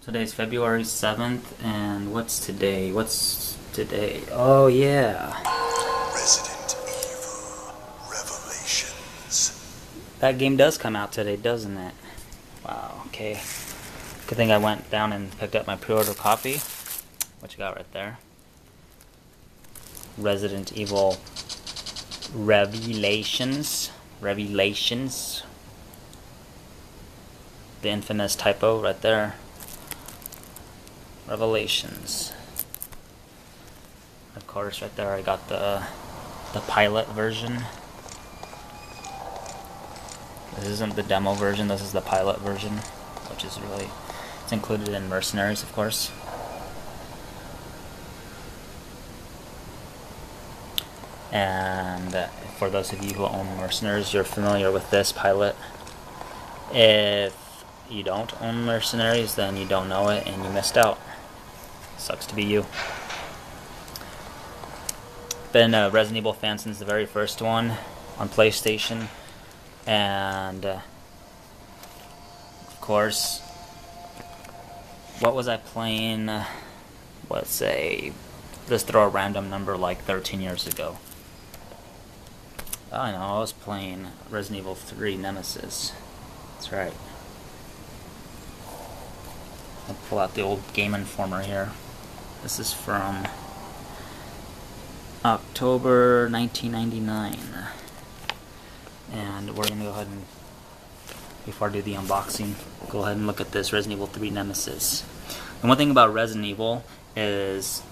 Today's February 7th, and what's today? What's today? Oh, yeah. Resident Evil Revelations. That game does come out today, doesn't it? Wow, okay. Good thing I went down and picked up my pre-order copy. What you got right there? Resident Evil Revelations. Revelations. The infamous typo right there. Revelations. Of course, right there I got the pilot version. This isn't the demo version, this is the pilot version, which is really, it's included in Mercenaries, of course. And for those of you who own Mercenaries, you're familiar with this pilot. If you don't own Mercenaries, then you don't know it and you missed out. Sucks to be you. Been a Resident Evil fan since the very first one on PlayStation. And of course, what was I playing? Let's say, just throw a random number like 13 years ago. I know, I was playing Resident Evil 3 Nemesis. That's right. I'll pull out the old Game Informer here. This is from October 1999. And we're going to go ahead and, before I do the unboxing, go ahead and look at this Resident Evil 3 Nemesis. And one thing about Resident Evil is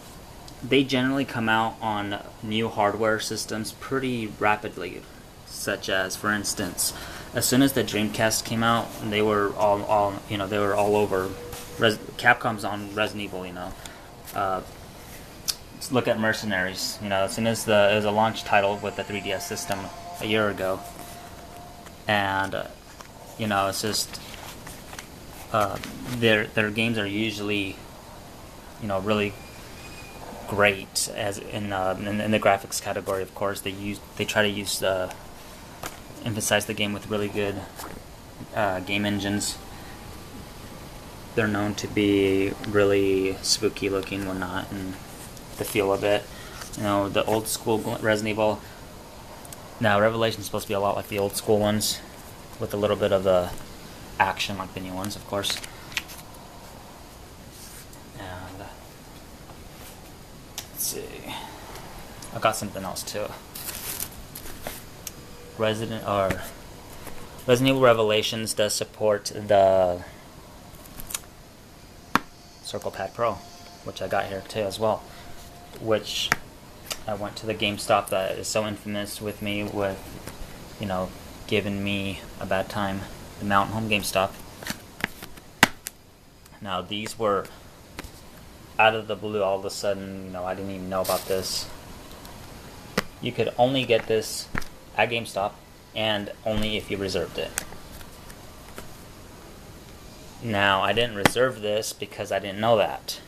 they generally come out on new hardware systems pretty rapidly. Such as, for instance, as soon as the Dreamcast came out, they were all they were all over. Capcom's on Resident Evil, Let's look at Mercenaries. As soon as it was a launch title with the 3DS system a year ago, and it's just their games are usually really great, as in the graphics category. Of course, they try to emphasize the game with really good game engines. They're known to be really spooky looking, whatnot, and the feel of it. The old school Resident Evil. Now, Revelation's supposed to be a lot like the old school ones, with a little bit of the action like the new ones, of course. And let's see, I got something else too. Resident Evil Revelations does support the Circle Pad Pro, which I got here too as well. Which I went to the GameStop that is so infamous with me with, giving me a bad time, the Mountain Home GameStop. Now these were out of the blue all of a sudden. I didn't even know about this. You could only get this at GameStop, and only if you reserved it. Now, I didn't reserve this because I didn't know that.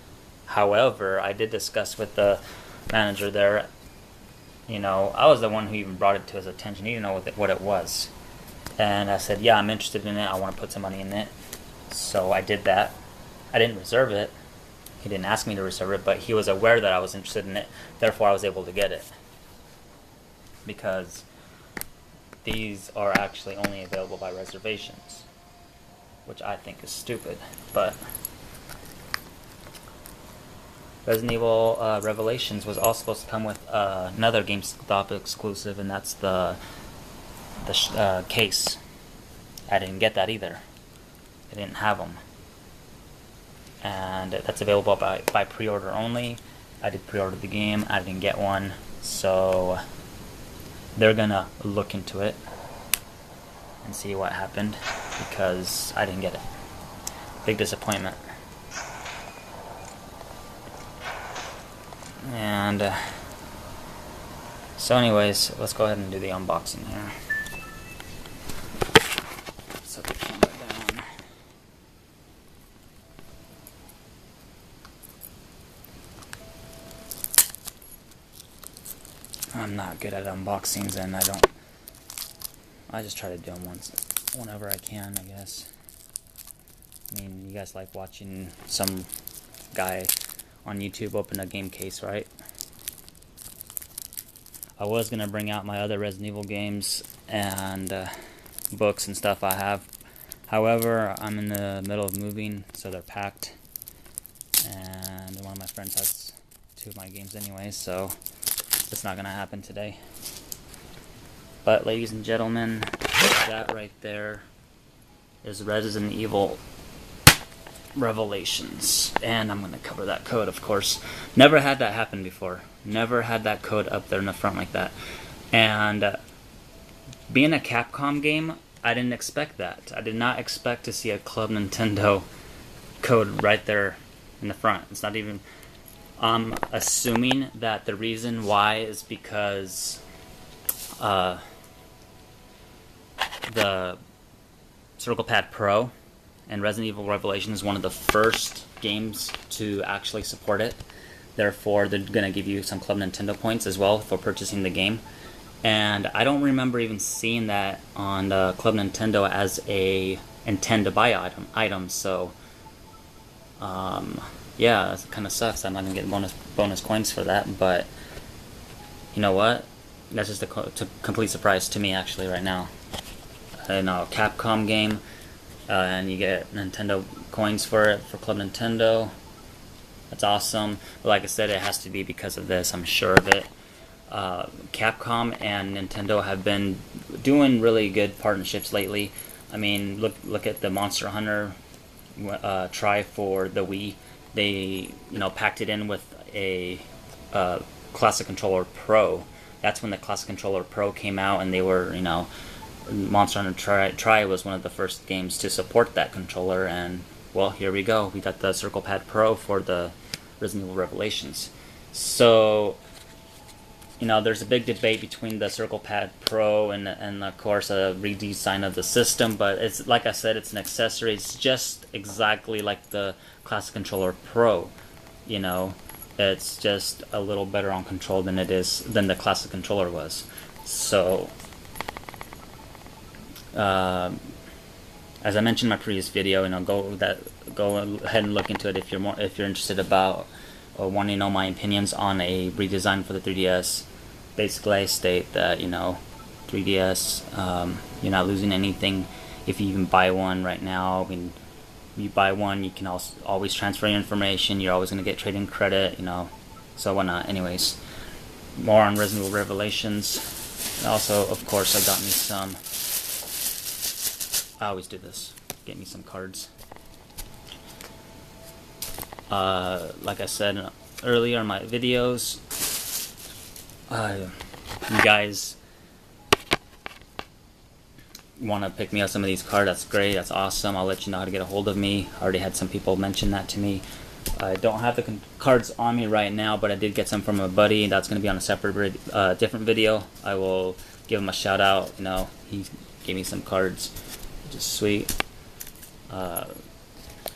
However, I did discuss with the manager there. I was the one who even brought it to his attention. He didn't know what it was. And I said, yeah, I'm interested in it. I want to put some money in it. So I did that. I didn't reserve it. He didn't ask me to reserve it, but he was aware that I was interested in it. Therefore, I was able to get it. Because these are actually only available by reservations, which I think is stupid. But Resident Evil Revelations was also supposed to come with another GameStop exclusive, and that's the case. I didn't get that either. I didn't have them. And that's available by pre-order only. I did pre-order the game. I didn't get one. So they're gonna look into it and see what happened, because I didn't get it. Big disappointment. And so anyways, let's go ahead and do the unboxing here. Set the camera down. I'm not good at unboxings, and I just try to do them whenever I can, I guess. I mean, you guys like watching some guy on YouTube open a game case, right? I was gonna bring out my other Resident Evil games and books and stuff I have. However, I'm in the middle of moving, so they're packed. And one of my friends has 2 of my games anyway, so it's not gonna happen today. But ladies and gentlemen, that right there is Resident Evil Revelations, and I'm gonna cover that code, of course. Never had that happen before. Never had that code up there in the front like that. And being a Capcom game, I didn't expect that. I did not expect to see a Club Nintendo code right there in the front. It's not even. I'm assuming that the reason why is because the Circle Pad Pro and Resident Evil Revelation is one of the first games to actually support it. Therefore, they're going to give you some Club Nintendo points as well for purchasing the game. And I don't remember even seeing that on Club Nintendo as a intend to buy item. So, yeah, that kind of sucks. I'm not going to get bonus coins for that. But, you know what? That's just a complete surprise to me, actually, right now. In a Capcom game, and you get Nintendo coins for it, for Club Nintendo. That's awesome. But like I said, it has to be because of this. I'm sure of it. Capcom and Nintendo have been doing really good partnerships lately. I mean, look at the Monster Hunter try for the Wii. They packed it in with a Classic Controller Pro. That's when the Classic Controller Pro came out, and they were Monster Hunter Tri was one of the first games to support that controller, and well, here we go. We got the Circle Pad Pro for the Resident Evil Revelations. So, there's a big debate between the Circle Pad Pro and of course a redesign of the system, but it's like I said, it's an accessory. It's just exactly like the Classic Controller Pro. It's just a little better on control than the Classic Controller was. So, as I mentioned in my previous video, go ahead and look into it if you're interested about or wanting to know my opinions on a redesign for the 3DS. Basically, I state that 3DS, you're not losing anything if you even buy one right now. I mean, you buy one, you can always transfer your information. You're always going to get trading credit, so whatnot. Anyways, more on Resident Evil Revelations. Also, of course, I got me some. I always do this. Get me some cards. Like I said earlier in my videos, you guys want to pick me up some of these cards. That's great. That's awesome. I'll let you know how to get a hold of me. I already had some people mention that to me. I don't have the cards on me right now, but I did get some from a buddy. That's going to be on a separate, different video. I will give him a shout out. He gave me some cards, which is sweet.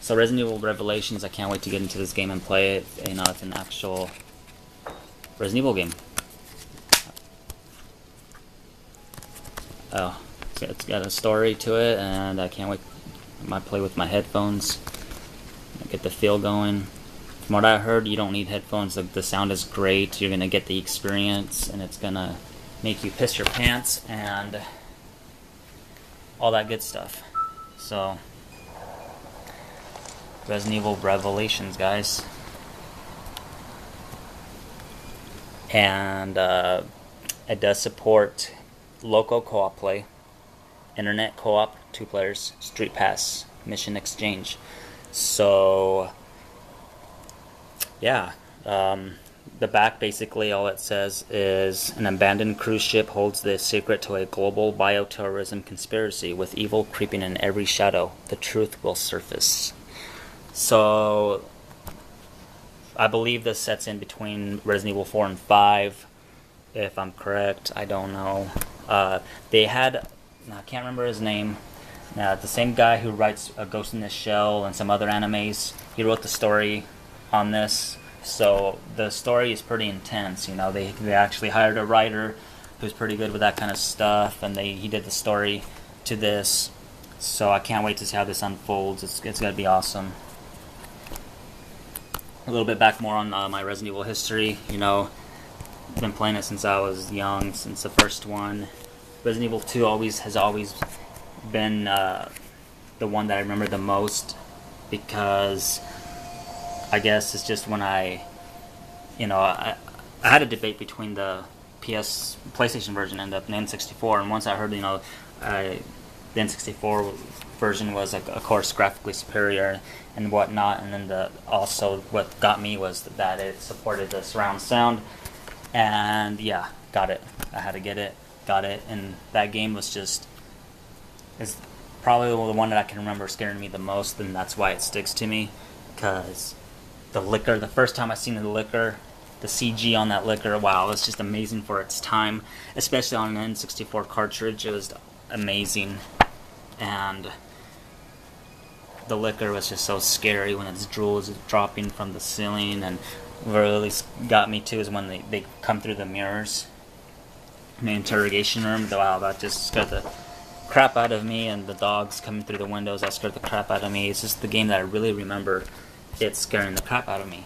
So Resident Evil Revelations, I can't wait to get into this game and play it. It's an actual Resident Evil game. Oh, it's got a story to it, and I can't wait. I might play with my headphones, get the feel going. From what I heard, you don't need headphones. The sound is great. You're gonna get the experience, and it's gonna make you piss your pants and all that good stuff. So, Resident Evil Revelations, guys. And it does support local co-op play, internet co-op, 2 players, Street Pass, mission exchange. So, yeah. The back, basically, all it says is an abandoned cruise ship holds the secret to a global bioterrorism conspiracy. With evil creeping in every shadow, the truth will surface. So, I believe this sets in between Resident Evil 4 and 5, if I'm correct. I don't know. They had, I can't remember his name, the same guy who writes Ghost in the Shell and some other animes. He wrote the story on this, so the story is pretty intense. They actually hired a writer who's pretty good with that kind of stuff, and he did the story to this. So I can't wait to see how this unfolds. It's gonna be awesome. A little bit back more on my Resident Evil history. You know, I've been playing it since I was young, since the first one. Resident Evil 2 has always been the one that I remember the most, because I guess it's just when I had a debate between the PlayStation version and the N64, and once I heard the N64 version was of course graphically superior and whatnot, and then also what got me was that it supported the surround sound, and yeah, got it. I had to get it, got it, and that game is probably the one that I can remember scaring me the most, and that's why it sticks to me, because the first time I seen the Licker, the CG on that Licker, wow, it's just amazing for its time, especially on an N64 cartridge. It was amazing, and the Licker was just so scary when its drool is dropping from the ceiling, and what really got me too is when they come through the mirrors in the interrogation room. Wow, that just scared the crap out of me, and the dogs coming through the windows, that scared the crap out of me. It's just the game that I really remember it scaring the crap out of me.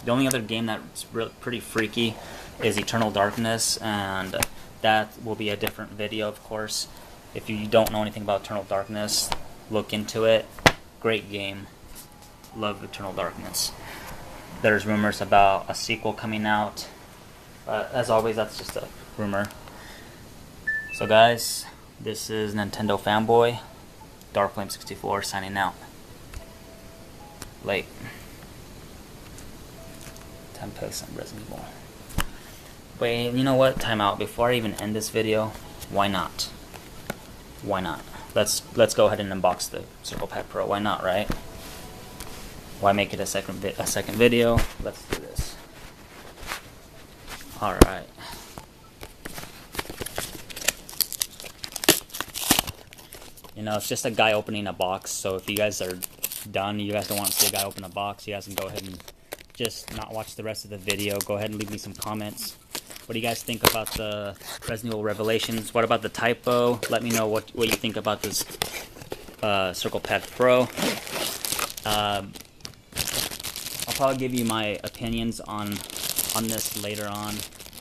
The only other game that's pretty freaky is Eternal Darkness, and that will be a different video, of course. If you don't know anything about Eternal Darkness, look into it. Great game. Love Eternal Darkness. There's rumors about a sequel coming out, but as always, that's just a rumor. So guys, this is Nintendo Fanboy, Darkflame64 signing out. Late. Time to play some Resident Evil. Wait, you know what? Time out. Before I even end this video, why not? Why not? Let's go ahead and unbox the Circle Pad Pro. Why not, right? Why make it a second video? Let's do this. All right. You know, it's just a guy opening a box. So if you guys are done, you guys don't want to see a guy open a box, you guys can go ahead and just not watch the rest of the video. Go ahead and leave me some comments. What do you guys think about the Resident Evil Revelations? What about the typo? Let me know what you think about this Circle Pad Pro. I'll probably give you my opinions on this later on.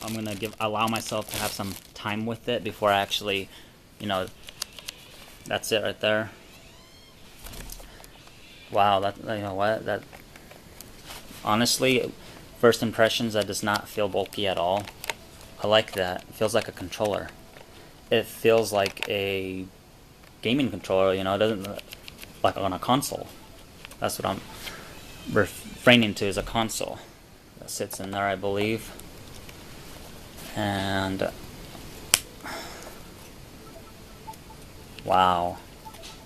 I'm gonna allow myself to have some time with it before I actually, that's it right there. Wow, that honestly, first impressions, that does not feel bulky at all. I like that. It feels like a controller. It feels like a gaming controller, it doesn't like on a console. That's what I'm refraining to, is a console that sits in there, I believe. And wow,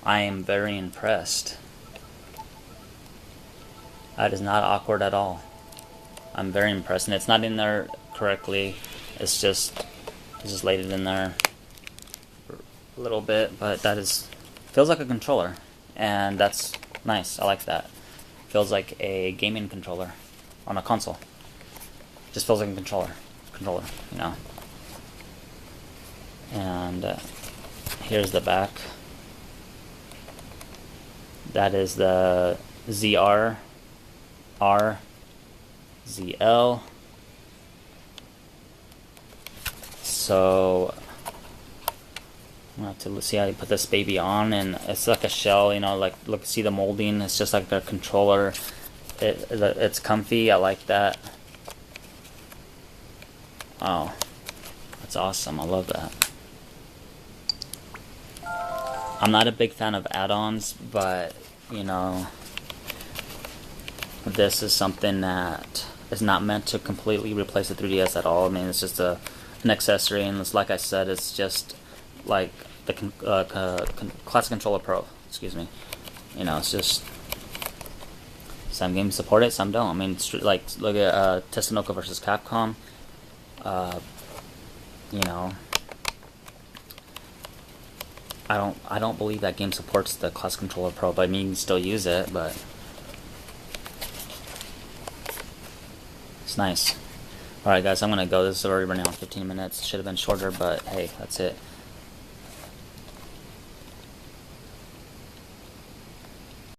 I am very impressed. That is not awkward at all. I'm very impressed, and it's not in there correctly. It's just laid it in there for a little bit, but feels like a controller, and that's nice. I like that. Feels like a gaming controller on a console. Just feels like a controller, And here's the back. That is the ZR. ZL. So I'm gonna have to see how you put this baby on, and it's like a shell, look, see the molding. It's just like a controller. It's comfy. I like that. Oh, that's awesome. I love that. I'm not a big fan of add-ons, but this is something that is not meant to completely replace the 3DS at all. I mean, it's just an accessory, and it's, like I said, it's just like the Classic Controller Pro. Excuse me. It's just some games support it, some don't. I mean, like look at Tatsunoko versus Capcom. I don't believe that game supports the Classic Controller Pro, but I mean, you can still use it, but it's nice. Alright guys, I'm gonna go. This is already running on 15 minutes. Should have been shorter, but hey, that's it.